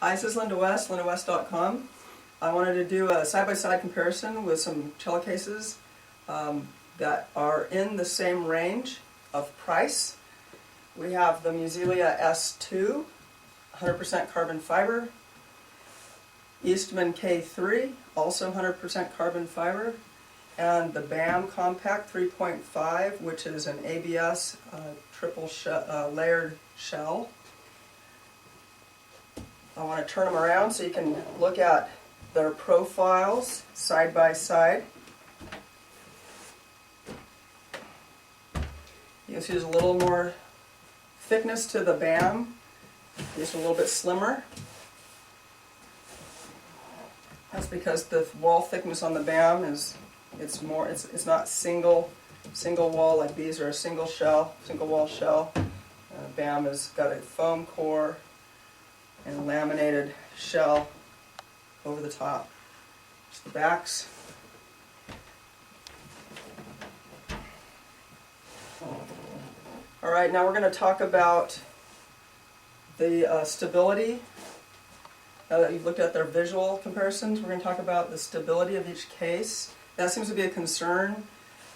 Hi, this is Linda West, lindawest.com. I wanted to do a side-by-side comparison with some cello cases that are in the same range of price. We have the Musilia S2, 100% carbon fiber, Eastman K-3, also 100% carbon fiber, and the BAM Compact 3.5, which is an ABS triple layered shell. I want to turn them around so you can look at their profiles side by side. You can see there's a little more thickness to the BAM. It's a little bit slimmer. That's because the wall thickness on the BAM is it's not single wall like these are a single wall shell. BAM has got a foam core and a laminated shell over the top. Just the backs. Alright, now we're going to talk about the stability. Now that you've looked at their visual comparisons, we're going to talk about the stability of each case. That seems to be a concern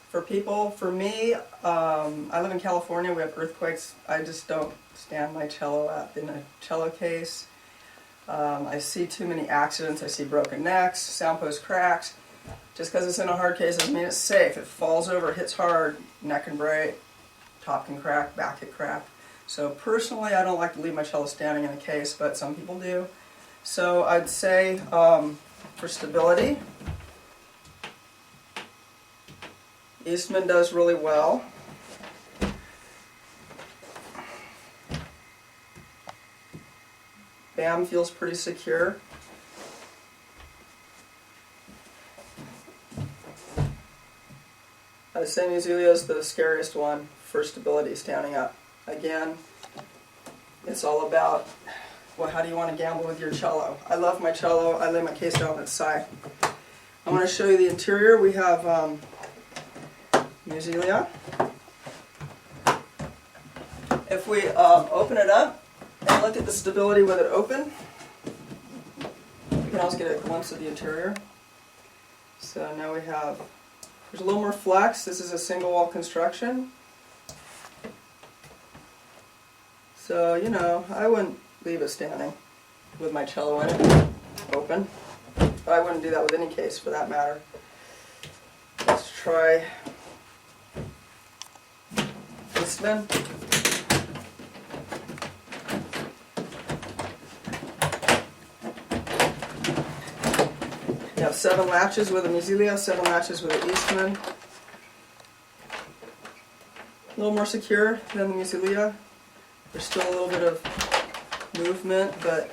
for people. For me, I live in California, we have earthquakes. I just don't stand my cello up in a cello case. I see too many accidents, I see broken necks, sound post cracks. Just because it's in a hard case doesn't mean it's safe. If it falls over, hits hard, neck can break, top can crack, back can crack. So personally, I don't like to leave my cello standing in a case, but some people do. So I'd say for stability, Eastman does really well. BAM feels pretty secure. I'd say Musilia is the scariest one for stability standing up. Again, it's all about, well, how do you want to gamble with your cello? I love my cello. I lay my case down on its side. I want to show you the interior. We have Musilia. If we open it up and look at the stability with it open, you can also get a glimpse of the interior. So now we have, there's a little more flex. This is a single wall construction. So, you know, I wouldn't leave it standing with my cello in it, open. But I wouldn't do that with any case for that matter. Let's try Eastman. You have 7 latches with a Musilia, 7 latches with an Eastman. A little more secure than the Musilia. There's still a little bit of movement, but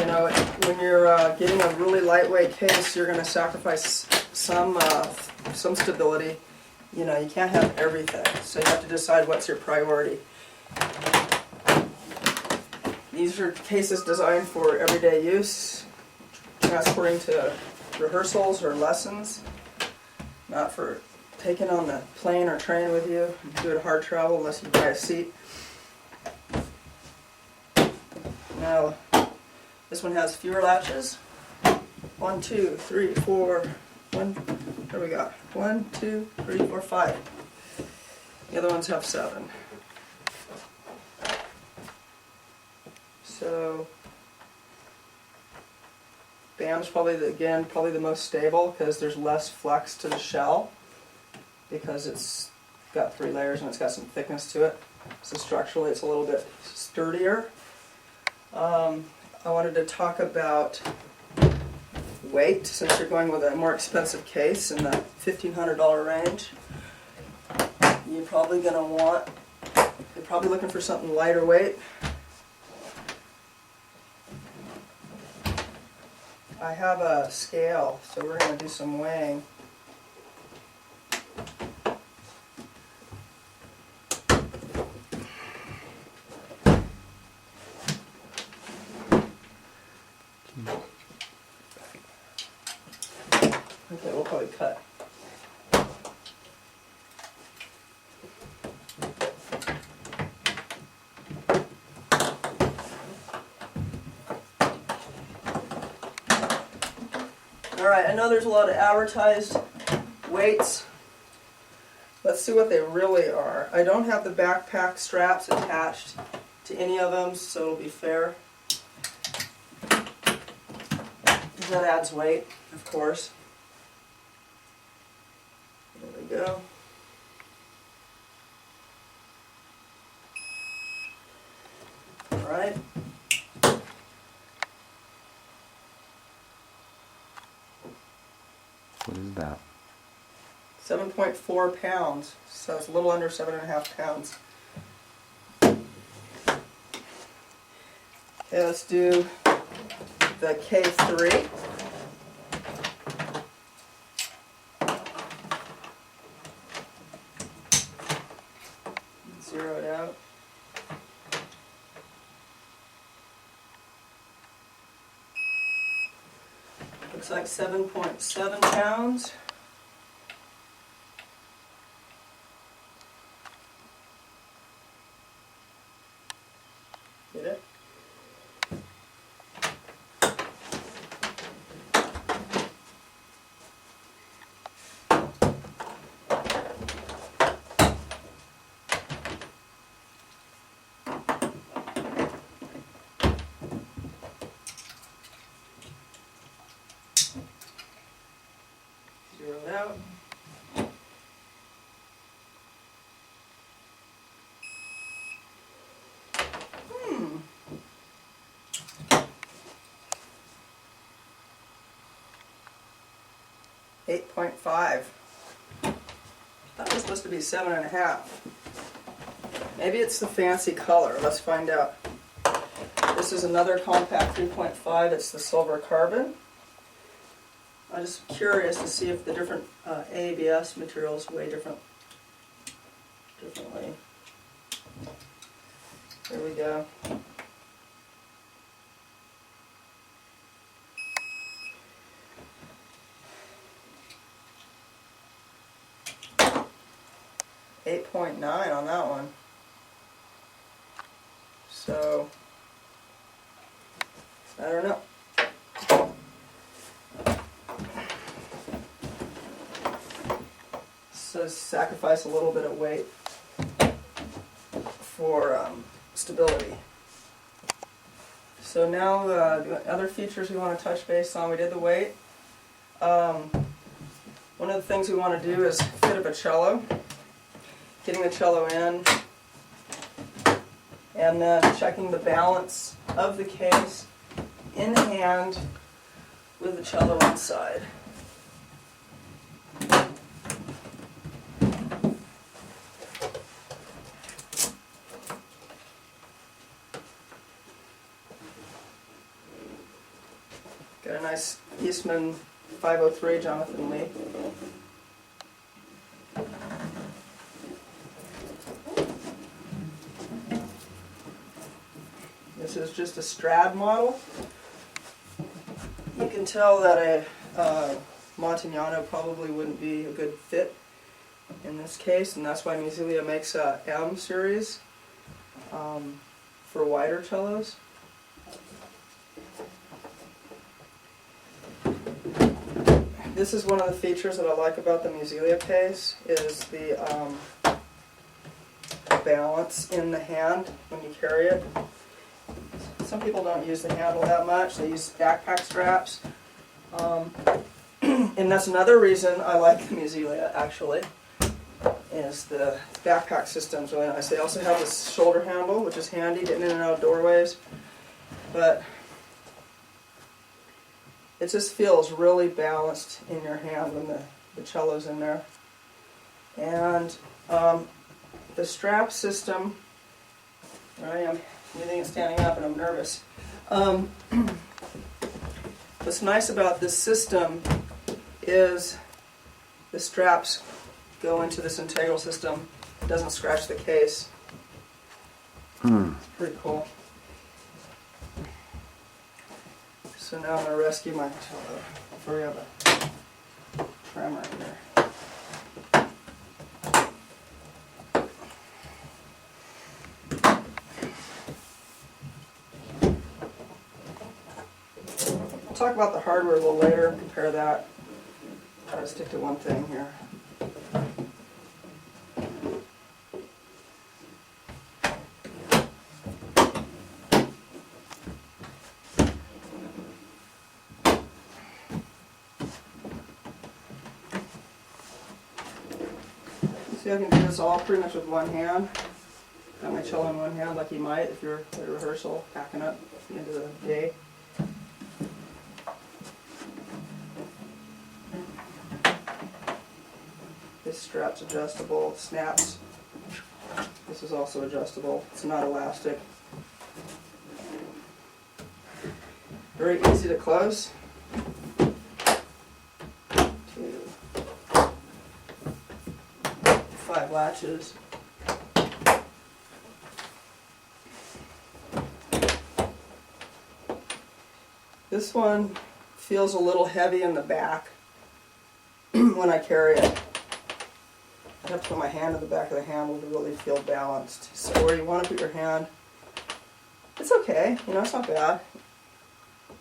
you know, when you're getting a really lightweight case, you're going to sacrifice some stability. You know, you can't have everything, so you have to decide what's your priority. These are cases designed for everyday use, transporting to rehearsals or lessons, not for taking on the plane or train with you. Do it hard travel unless you buy a seat. Now, this one has fewer latches. 1, 2, 3, 4. There we go. 1, 2, 3, 4, 5. The other ones have 7. So, BAM's probably the most stable because there's less flex to the shell because it's got 3 layers and it's got some thickness to it. So structurally, it's a little bit sturdier. I wanted to talk about weight, since you're going with a more expensive case in the $1,500 range. You're probably looking for something lighter weight. I have a scale, so we're going to do some weighing. Okay, we'll probably cut. Alright, I know there's a lot of advertised weights. Let's see what they really are. I don't have the backpack straps attached to any of them, so it'll be fair. That adds weight, of course. There we go. Alright. What is that? 7.4 pounds, so it's a little under 7.5 pounds. Okay, let's do the K3. Zero it out. Looks like 7.7 pounds. Get it? Zero it out. Hmm. 8.5. That was supposed to be 7.5. Maybe it's the fancy color. Let's find out. This is another compact 3.5. It's the silver carbon. I'm just curious to see if the different ABS materials weigh differently. There we go. .9 on that one. So I don't know. So sacrifice a little bit of weight for stability. So now the other features we want to touch base on. We did the weight. One of the things we want to do is fit up a cello. Getting the cello in, and then checking the balance of the case in hand with the cello inside. Got a nice Eastman 503 Jonathan Lee. This is just a Strad model. You can tell that a Montagnano probably wouldn't be a good fit in this case, and that's why Musilia makes a M series for wider cellos. This is one of the features that I like about the Musilia case, is the balance in the hand when you carry it. Some people don't use the handle that much, they use backpack straps. And that's another reason I like the Musilia, actually, is the backpack system's really nice. They also have this shoulder handle, which is handy, getting in and out of doorways. But it just feels really balanced in your hand when the cello's in there. And the strap system, there I am, using it standing up and I'm nervous. What's nice about this system is the straps go into this integral system. It doesn't scratch the case. It's pretty cool. So now I'm going to rescue my cello before we have a tremor in there. talk about the hardware a little later and compare that. Try to stick to one thing here. See, I can do this all pretty much with one hand. Got my cello in one hand like you might if you're at a rehearsal, packing up at the end of the day. This strap's adjustable, snaps. This is also adjustable. It's not elastic. Very easy to close. 2, 5 latches. This one feels a little heavy in the back when I carry it. I have to put my hand in the back of the handle to really feel balanced. So where you want to put your hand, it's okay, you know, it's not bad. It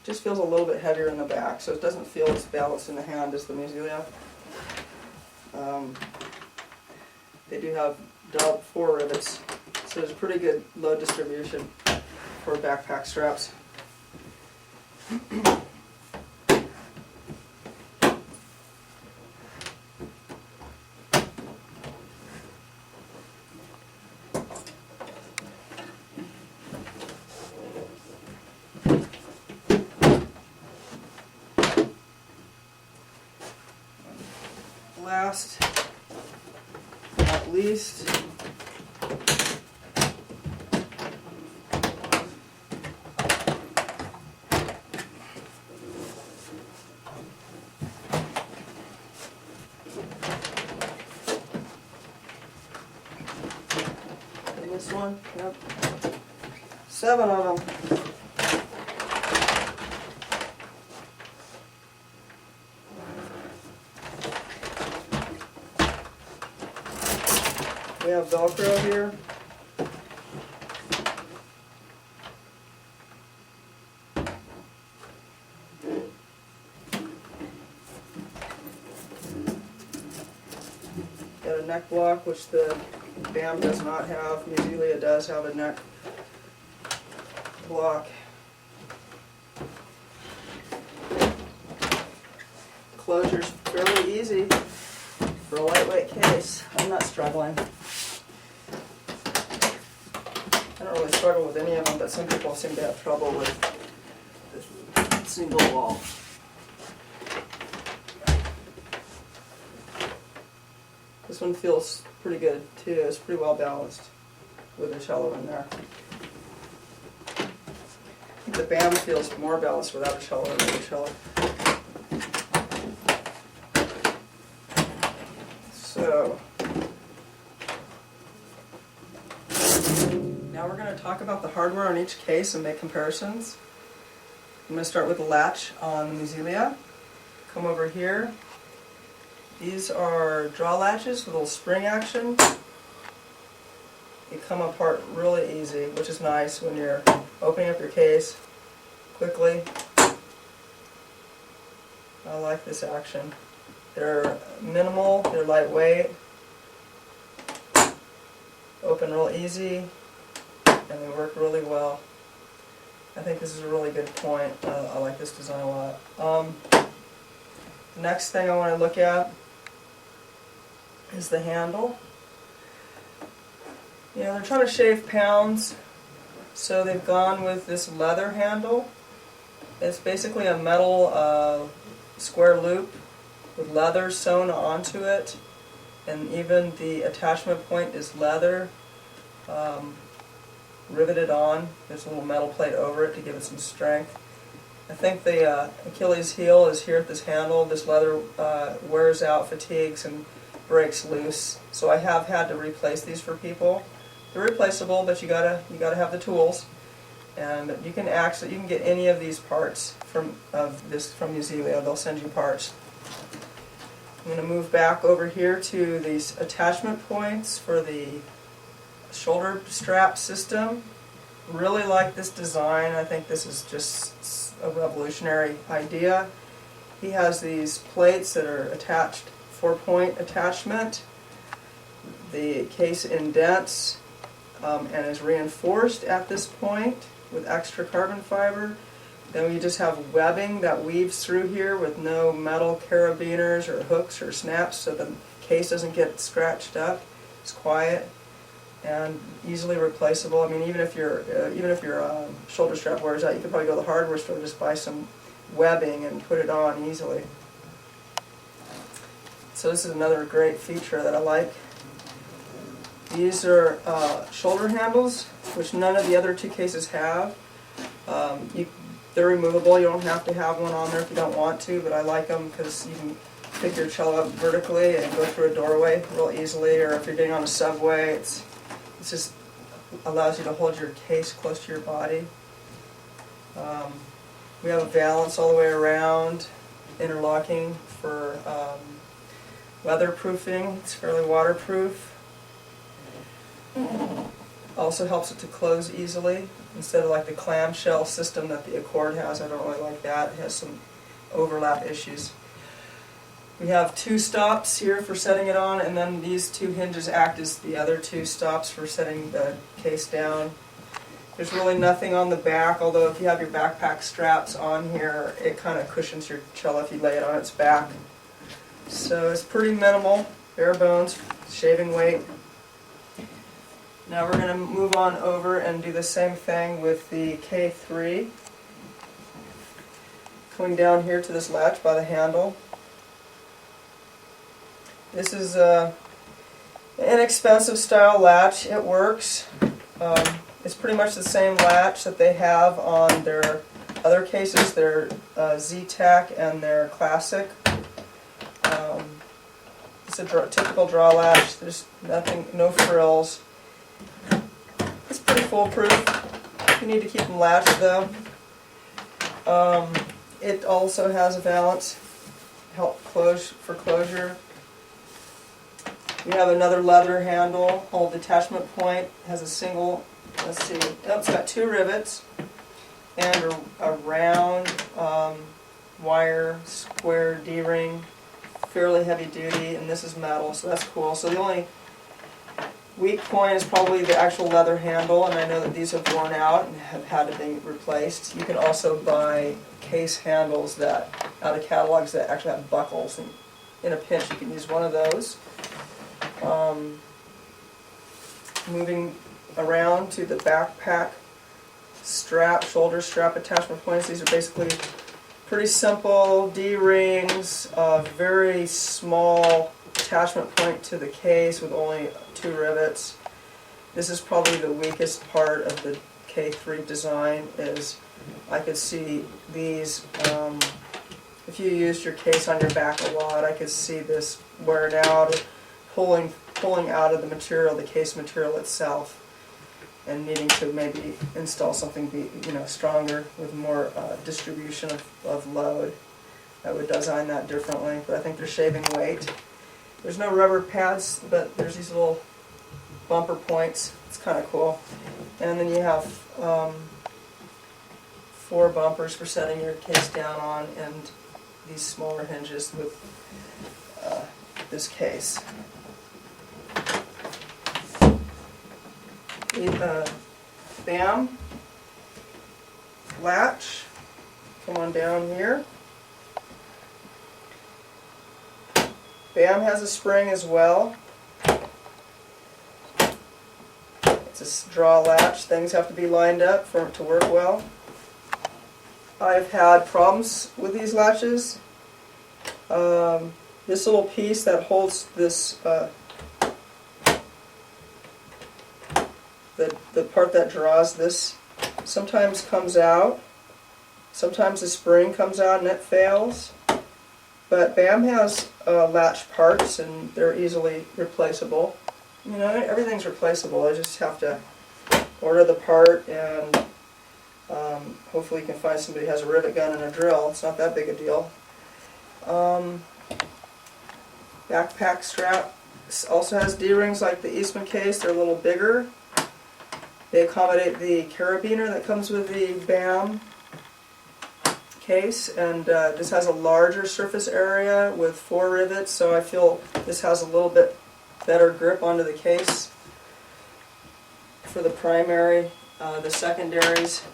just feels a little bit heavier in the back, so it doesn't feel as balanced in the hand as the Musilia. They do have 4 rivets, so there's a pretty good load distribution for backpack straps. Last but not least, this one, yep, 7 of them. We have Velcro here. Got a neck block, which the BAM does not have. Musilia does have a neck block. Closure's fairly easy for a lightweight case. I'm not struggling. I don't really struggle with any of them, but some people seem to have trouble with the single wall. This one feels pretty good too. It's pretty well balanced with the cello in there. I think the BAM feels more balanced without a cello than with a cello. So, now we're going to talk about the hardware on each case and make comparisons. I'm going to start with the latch on the Musilia. Come over here. These are draw latches with a little spring action. They come apart really easy, which is nice when you're opening up your case quickly. I like this action. They're minimal, they're lightweight, open real easy, and they work really well. I think this is a really good point. I like this design a lot. The next thing I want to look at is the handle. You know, they're trying to shave pounds, so they've gone with this leather handle. It's basically a metal square loop with leather sewn onto it, and even the attachment point is leather riveted on. There's a little metal plate over it to give it some strength. I think the Achilles heel is here at this handle. This leather wears out, fatigues, and breaks loose. So I have had to replace these for people. They're replaceable, but you gotta have the tools. And you can get any of these parts from Musilia. They'll send you parts. I'm going to move back over here to these attachment points for the shoulder strap system. Really like this design. I think this is just a revolutionary idea. He has these plates that are attached, 4-point attachment. The case indents and is reinforced at this point with extra carbon fiber. Then we just have webbing that weaves through here with no metal carabiners or hooks or snaps, so the case doesn't get scratched up. It's quiet and easily replaceable. I mean, even if your shoulder strap wears out, you could probably go to the hardware store and just buy some webbing and put it on easily. So this is another great feature that I like. These are shoulder handles, which none of the other two cases have. They're removable. You don't have to have one on there if you don't want to, but I like them because you can pick your cello up vertically and go through a doorway real easily, or if you're getting on a subway, it just allows you to hold your case close to your body. We have a valance all the way around, interlocking for weatherproofing. It's fairly waterproof. Also helps it to close easily instead of like the clamshell system that the Accord has. I don't really like that. It has some overlap issues. We have 2 stops here for setting it on, and then these 2 hinges act as the other 2 stops for setting the case down. There's really nothing on the back, although if you have your backpack straps on here, it kind of cushions your cello if you lay it on its back. So it's pretty minimal, bare bones, shaving weight. Now we're going to move on over and do the same thing with the K3. Coming down here to this latch by the handle. This is an inexpensive style latch. It works. It's pretty much the same latch that they have on their other cases, their Z-Tac and their Classic. It's a typical draw latch. There's nothing, no frills. It's pretty foolproof. You need to keep them latched though. It also has a valance, for closure. We have another leather handle, old detachment point. It has a single, let's see, it's got 2 rivets and a round wire square D-ring, fairly heavy duty, and this is metal, so that's cool. So the only weak point is probably the actual leather handle, and I know that these have worn out and have had to be replaced. You can also buy case handles that out of catalogs that actually have buckles, and in a pinch you can use one of those. Moving around to the backpack strap, shoulder strap attachment points. These are basically pretty simple D-rings, very small attachment point to the case with only 2 rivets. This is probably the weakest part of the K3 design. Is I could see these, if you used your case on your back a lot, I could see this wearing out, pulling out of the material, the case material itself, and needing to maybe install something stronger with more distribution of load. I would design that differently, but I think they're shaving weight. There's no rubber pads, but there's these little bumper points. It's kind of cool. And then you have 4 bumpers for setting your case down on, and these smaller hinges with this case. The BAM latch, come on down here. BAM has a spring as well. It's a draw latch. Things have to be lined up for it to work well. I've had problems with these latches. This little piece that holds this, the part that draws this, sometimes comes out. Sometimes the spring comes out and it fails. But BAM has latch parts, and they're easily replaceable. You know, everything's replaceable. I just have to order the part, and hopefully you can find somebody who has a rivet gun and a drill. It's not that big a deal. Backpack strap also has D-rings like the Eastman case. They're a little bigger. They accommodate the carabiner that comes with the BAM. case, and this has a larger surface area with 4 rivets, so I feel this has a little bit better grip onto the case for the primary. The secondaries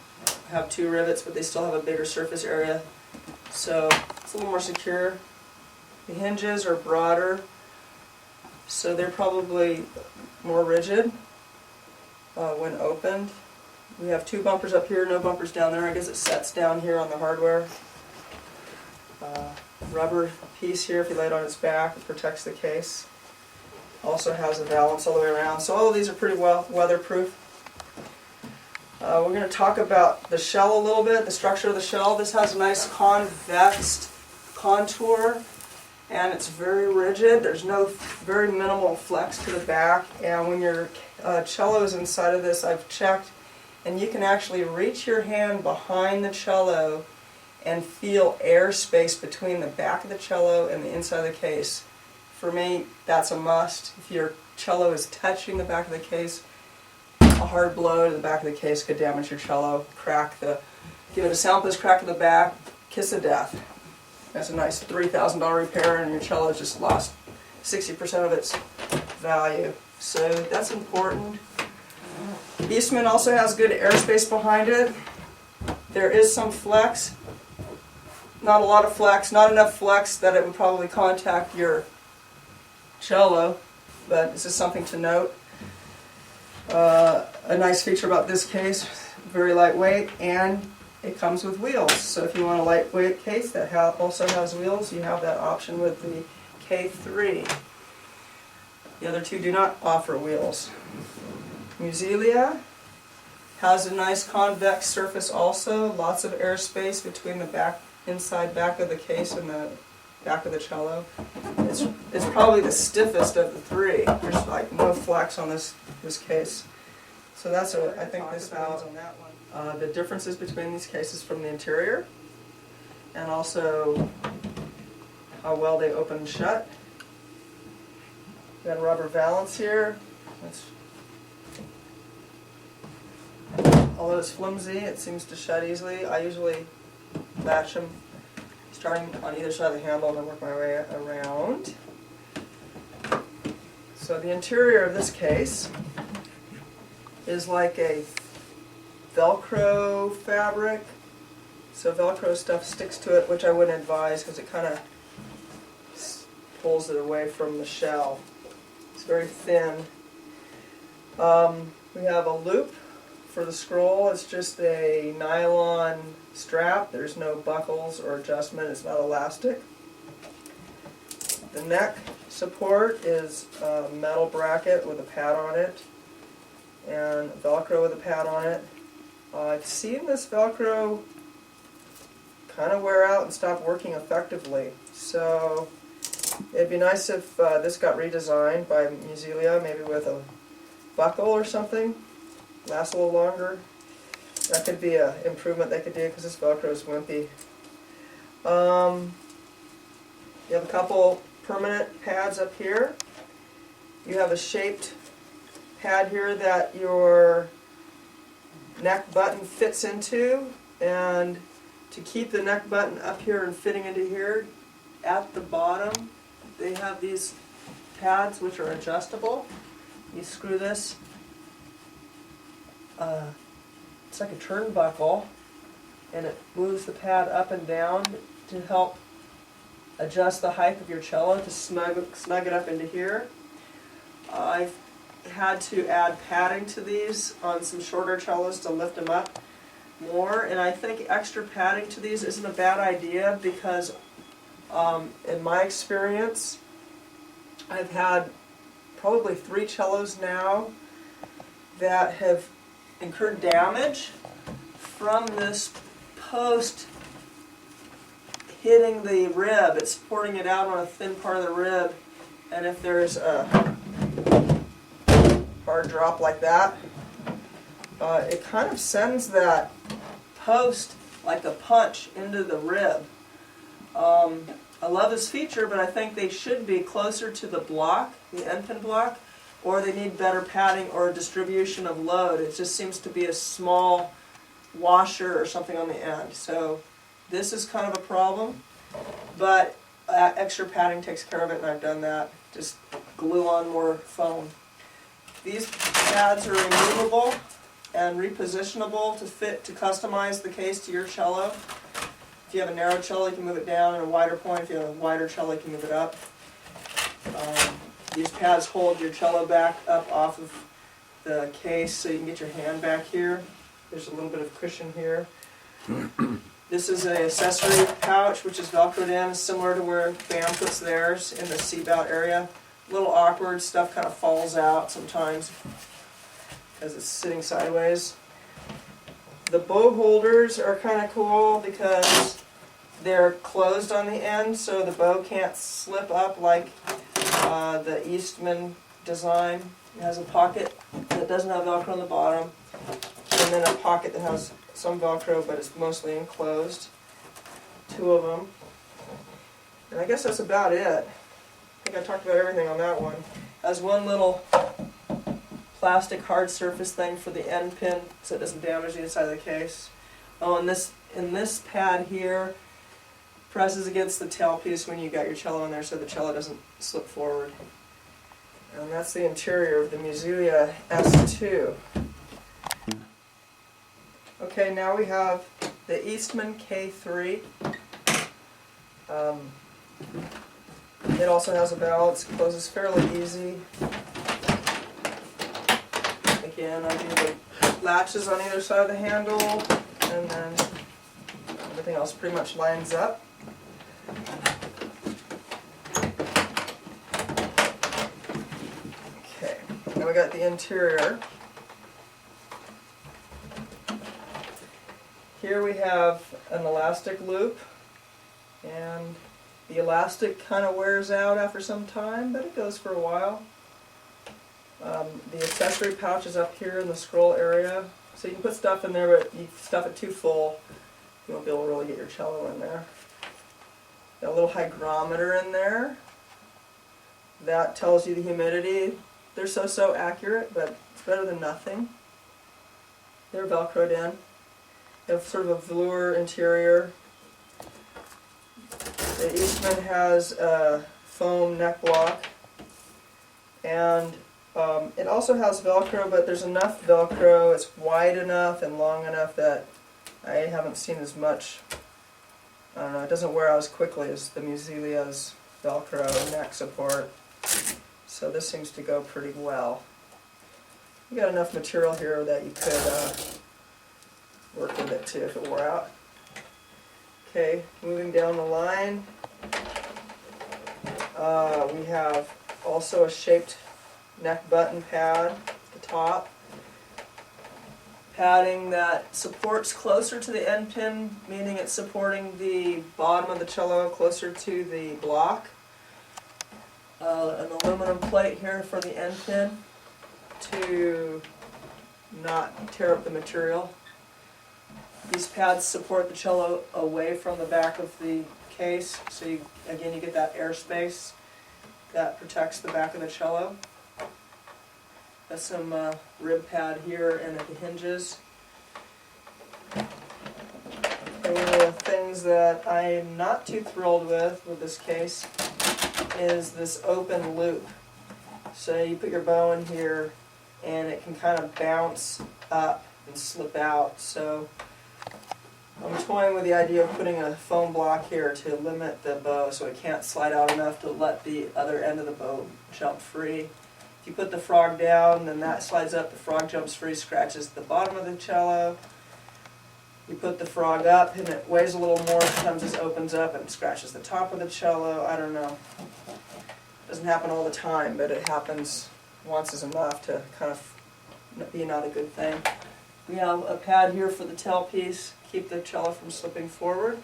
have 2 rivets, but they still have a bigger surface area, so it's a little more secure. The hinges are broader, so they're probably more rigid when opened. We have 2 bumpers up here, no bumpers down there. I guess it sets down here on the hardware. Rubber piece here, if you lay it on its back, it protects the case. Also has a valance all the way around. So all of these are pretty well weatherproof. We're going to talk about the shell a little bit, the structure of the shell. This has a nice convexed contour, and it's very rigid. There's very minimal flex to the back, and when your cello is inside of this, I've checked, and you can actually reach your hand behind the cello and feel airspace between the back of the cello and the inside of the case. For me, that's a must. If your cello is touching the back of the case, a hard blow to the back of the case could damage your cello, give it a soundless crack in the back, kiss of death. That's a nice $3,000 repair, and your cello has just lost 60% of its value. So that's important. Eastman also has good airspace behind it. There is some flex, not a lot of flex, not enough flex that it would probably contact your cello, but this is something to note. A nice feature about this case, very lightweight, and it comes with wheels. So if you want a lightweight case that also has wheels, you have that option with the K-3. The other 2 do not offer wheels. Musilia has a nice convex surface also, lots of airspace between the inside back of the case and the back of the cello. It's probably the stiffest of the 3. There's like no flex on this case. So that's what I think this means on that one. The differences between these cases from the interior, and also how well they open and shut. Got a rubber valance here. Although it's flimsy, it seems to shut easily. I usually latch them starting on either side of the handle and then work my way around. So the interior of this case is like a Velcro fabric. So Velcro stuff sticks to it, which I wouldn't advise because it kind of pulls it away from the shell. It's very thin. We have a loop for the scroll. It's just a nylon strap. There's no buckles or adjustment. It's not elastic. The neck support is a metal bracket with a pad on it, and Velcro with a pad on it. I've seen this Velcro kind of wear out and stop working effectively. So it'd be nice if this got redesigned by Musilia, maybe with a buckle or something. Lasts a little longer. That could be an improvement they could do because this Velcro is wimpy. You have a couple permanent pads up here. You have a shaped pad here that your neck button fits into, and to keep the neck button up here and fitting into here, at the bottom they have these pads which are adjustable. You screw this, it's like a turnbuckle, and it moves the pad up and down to help adjust the height of your cello to snug it up into here. I've had to add padding to these on some shorter cellos to lift them up more, and I think extra padding to these isn't a bad idea because in my experience I've had probably 3 cellos now that have incurred damage from this post hitting the rib. It's pouring it out on a thin part of the rib, and if there's a hard drop like that, it kind of sends that post like a punch into the rib. I love this feature, but I think they should be closer to the block, the end pin block, or they need better padding or distribution of load. It just seems to be a small washer or something on the end. So This is kind of a problem, but extra padding takes care of it, and I've done that. Just glue on more foam. These pads are removable and repositionable to customize the case to your cello. If you have a narrow cello, you can move it down, and a wider point. If you have a wider cello, you can move it up. These pads hold your cello back up off of the case so you can get your hand back here. There's a little bit of cushion here. This is an accessory pouch which is velcroed in, similar to where BAM puts theirs in the seatbelt area. A little awkward, stuff kind of falls out sometimes because it's sitting sideways. The bow holders are kind of cool because they're closed on the end, so the bow can't slip up like the Eastman design. It has a pocket that doesn't have Velcro on the bottom, and then a pocket that has some Velcro, but it's mostly enclosed. 2 of them. And I guess that's about it. I think I talked about everything on that one. It has one little plastic hard surface thing for the end pin so it doesn't damage the inside of the case. Oh, and this pad here presses against the tailpiece when you got your cello in there so the cello doesn't slip forward. And that's the interior of the Musilia S2. Okay, now we have the Eastman K-3. It also has a valve. It closes fairly easy. Again, I do the latches on either side of the handle, and then everything else pretty much lines up. Okay, now we got the interior. Here we have an elastic loop, and the elastic kind of wears out after some time, but it goes for a while. The accessory pouch is up here in the scroll area, so you can put stuff in there, but you stuff it too full, you won't be able to really get your cello in there. Got a little hygrometer in there. That tells you the humidity. They're so accurate, but it's better than nothing. They're Velcroed in. They have sort of a velour interior. The Eastman has a foam neck block, and it also has Velcro, but there's enough Velcro, it's wide enough and long enough that I haven't seen as much, I don't know, it doesn't wear out as quickly as the Musilia's Velcro neck support. So this seems to go pretty well. You got enough material here that you could work with it too if it wore out. Okay, moving down the line, we have also a shaped neck button pad at the top. Padding that supports closer to the end pin, meaning it's supporting the bottom of the cello closer to the block. An aluminum plate here for the end pin to not tear up the material. These pads support the cello away from the back of the case, so you get that airspace that protects the back of the cello. Got some rib pad here and at the hinges. One of the things that I'm not too thrilled with this case is this open loop. So you put your bow in here and it can kind of bounce up and slip out. So I'm toying with the idea of putting a foam block here to limit the bow so it can't slide out enough to let the other end of the bow jump free. If you put the frog down, then that slides up, the frog jumps free, scratches the bottom of the cello. You put the frog up and it weighs a little more, sometimes this opens up and scratches the top of the cello. I don't know. It doesn't happen all the time, but it happens once is enough to kind of be not a good thing. We have a pad here for the tailpiece, keep the cello from slipping forward.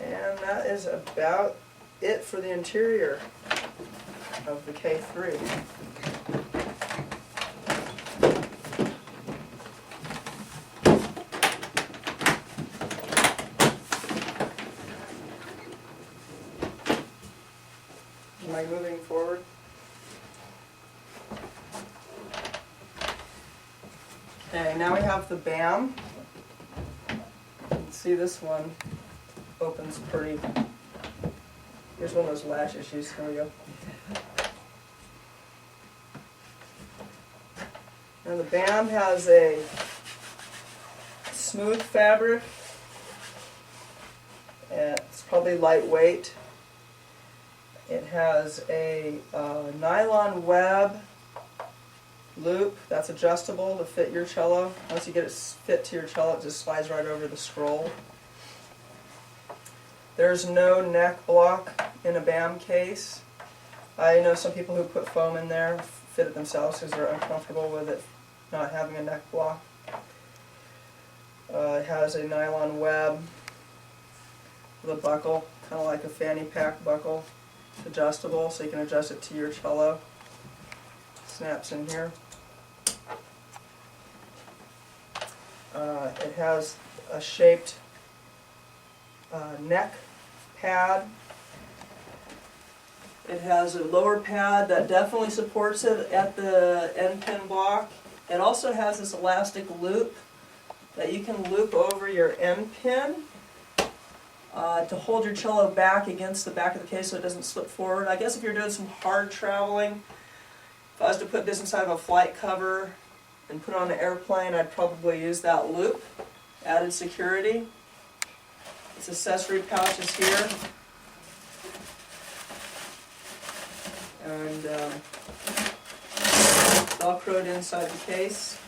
And that is about it for the interior of the K3. Am I moving forward? Okay, now we have the BAM. You can see this one opens pretty. Here's one of those latch issues. Here we go. And the BAM has a smooth fabric. It's probably lightweight. It has a nylon web loop that's adjustable to fit your cello. Once you get it fit to your cello, it just slides right over the scroll. There's no neck block in a BAM case. I know some people who put foam in there, fit it themselves because they're uncomfortable with it not having a neck block. It has a nylon web with a buckle, kind of like a fanny pack buckle. It's adjustable, so you can adjust it to your cello. Snaps in here. It has a shaped neck pad. It has a lower pad that definitely supports it at the end pin block. It also has this elastic loop that you can loop over your end pin to hold your cello back against the back of the case so it doesn't slip forward. I guess if you're doing some hard traveling, if I was to put this inside of a flight cover and put it on an airplane, I'd probably use that loop. Added security. Its accessory pouch is here. And Velcroed inside the case.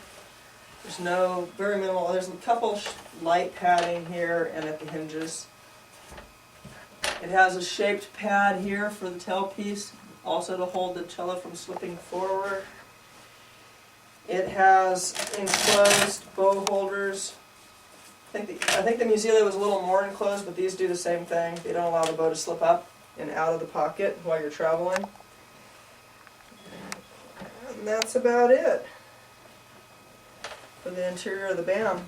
There's no, very minimal, there's a couple light padding here and at the hinges. It has a shaped pad here for the tailpiece, also to hold the cello from slipping forward. It has enclosed bow holders. I think the Musilia was a little more enclosed, but these do the same thing. They don't allow the bow to slip up and out of the pocket while you're traveling. And that's about it for the interior of the BAM.